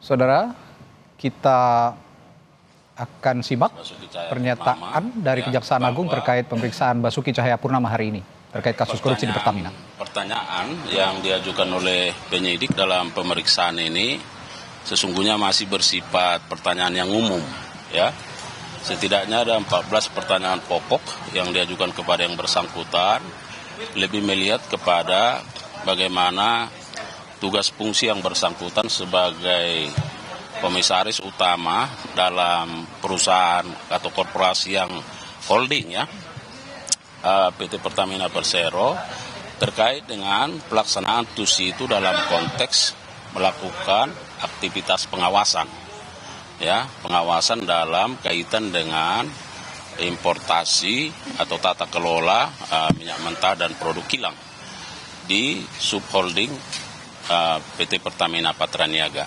Saudara, kita akan simak pernyataan dari Kejaksaan Agung terkait pemeriksaan Basuki Cahayapurnama hari ini terkait kasus korupsi di Pertamina. Pertanyaan yang diajukan oleh penyidik dalam pemeriksaan ini sesungguhnya masih bersifat pertanyaan yang umum, ya. Setidaknya ada 14 pertanyaan pokok yang diajukan kepada yang bersangkutan, lebih melihat kepada bagaimana tugas fungsi yang bersangkutan sebagai komisaris utama dalam perusahaan atau korporasi yang holding, ya, PT Pertamina Persero, terkait dengan pelaksanaan tusi itu dalam konteks melakukan aktivitas pengawasan, ya, pengawasan dalam kaitan dengan importasi atau tata kelola minyak mentah dan produk kilang di subholding PT Pertamina Patraniaga.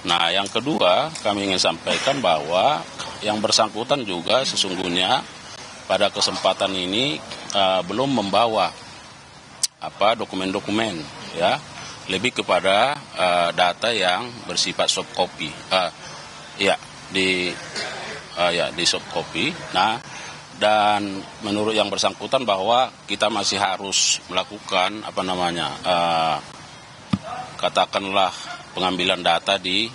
Nah, yang kedua kami ingin sampaikan bahwa yang bersangkutan juga sesungguhnya pada kesempatan ini belum membawa dokumen-dokumen, ya, lebih kepada data yang bersifat soft copy, di soft copy. Nah, dan menurut yang bersangkutan bahwa kita masih harus melakukan katakanlah pengambilan data di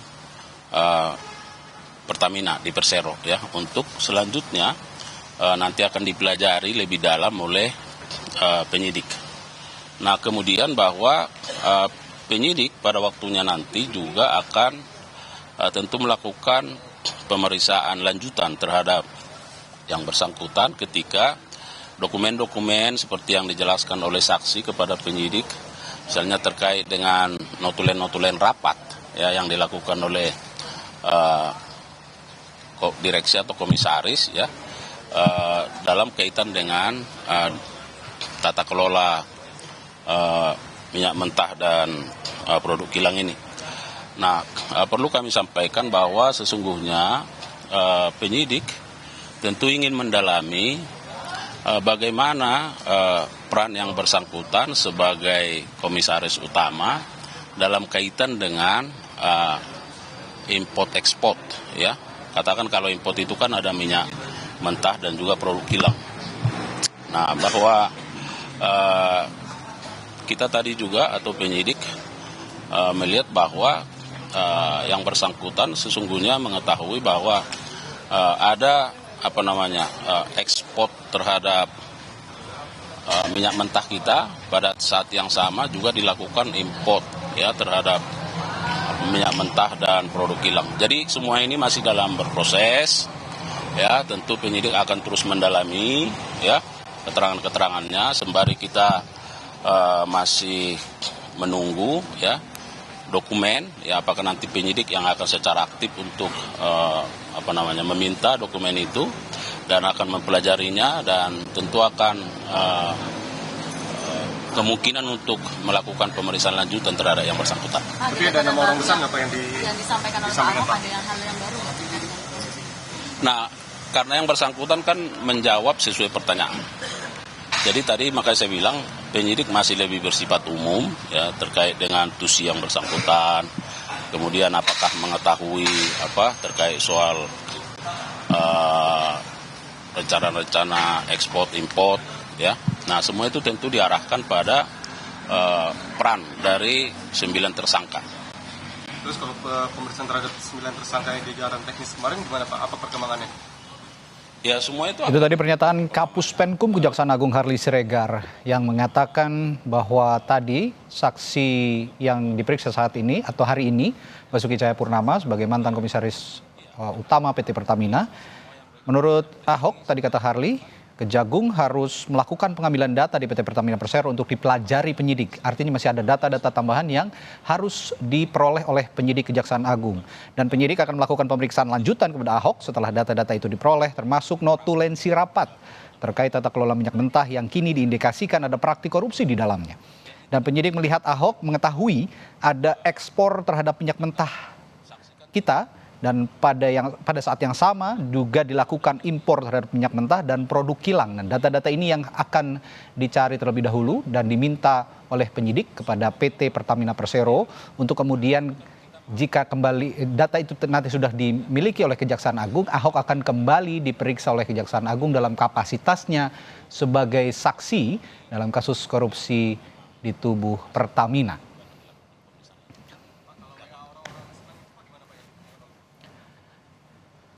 Pertamina, di Persero, ya, untuk selanjutnya nanti akan dipelajari lebih dalam oleh penyidik. Nah, kemudian bahwa penyidik pada waktunya nanti juga akan tentu melakukan pemeriksaan lanjutan terhadap yang bersangkutan ketika dokumen-dokumen seperti yang dijelaskan oleh saksi kepada penyidik, misalnya terkait dengan notulen-notulen rapat, ya, yang dilakukan oleh direksi atau komisaris, ya, dalam kaitan dengan tata kelola minyak mentah dan produk kilang ini. Nah, perlu kami sampaikan bahwa sesungguhnya penyidik tentu ingin mendalami bagaimana peran yang bersangkutan sebagai komisaris utama dalam kaitan dengan import ekspor, ya. Katakan kalau import itu kan ada minyak mentah dan juga produk kilang. Nah, bahwa kita tadi juga atau penyidik melihat bahwa yang bersangkutan sesungguhnya mengetahui bahwa ada ekspor terhadap minyak mentah kita, pada saat yang sama juga dilakukan import, ya, terhadap minyak mentah dan produk kilang. Jadi semua ini masih dalam berproses, ya. Tentu penyidik akan terus mendalami, ya, keterangan-keterangannya sembari kita masih menunggu, ya, dokumen, ya, apakah nanti penyidik yang akan secara aktif untuk meminta dokumen itu dan akan mempelajarinya dan tentu akan kemungkinan untuk melakukan pemeriksaan lanjutan terhadap yang bersangkutan. Tapi ada nama orang besar nggak Pak yang disampaikan oleh Pak Ahok, ada hal yang baru nggak? Nah, karena yang bersangkutan kan menjawab sesuai pertanyaan. Jadi tadi makanya saya bilang penyidik masih lebih bersifat umum, ya, terkait dengan tusi yang bersangkutan. Kemudian apakah mengetahui terkait soal rencana-rencana ekspor import, ya. Nah, semua itu tentu diarahkan pada peran dari 9 tersangka. Terus kalau pemeriksaan terhadap 9 tersangka yang di jajaran teknis kemarin gimana Pak? Apa perkembangannya? Ya, semua itu tadi pernyataan Kapus Penkum Kejaksaan Agung Harli Siregar yang mengatakan bahwa tadi saksi yang diperiksa saat ini atau hari ini, Basuki Cahayapurnama sebagai mantan komisaris utama PT Pertamina, menurut Ahok, tadi kata Harli, Kejagung harus melakukan pengambilan data di PT Pertamina Persero untuk dipelajari penyidik. Artinya masih ada data-data tambahan yang harus diperoleh oleh penyidik Kejaksaan Agung. Dan penyidik akan melakukan pemeriksaan lanjutan kepada Ahok setelah data-data itu diperoleh, termasuk notulensi rapat terkait tata kelola minyak mentah yang kini diindikasikan ada praktik korupsi di dalamnya. Dan penyidik melihat Ahok mengetahui ada ekspor terhadap minyak mentah kita, dan pada saat yang sama juga dilakukan impor terhadap minyak mentah dan produk kilang. Dan data-data ini yang akan dicari terlebih dahulu dan diminta oleh penyidik kepada PT Pertamina Persero untuk kemudian jika kembali data itu nanti sudah dimiliki oleh Kejaksaan Agung, Ahok akan kembali diperiksa oleh Kejaksaan Agung dalam kapasitasnya sebagai saksi dalam kasus korupsi di tubuh Pertamina.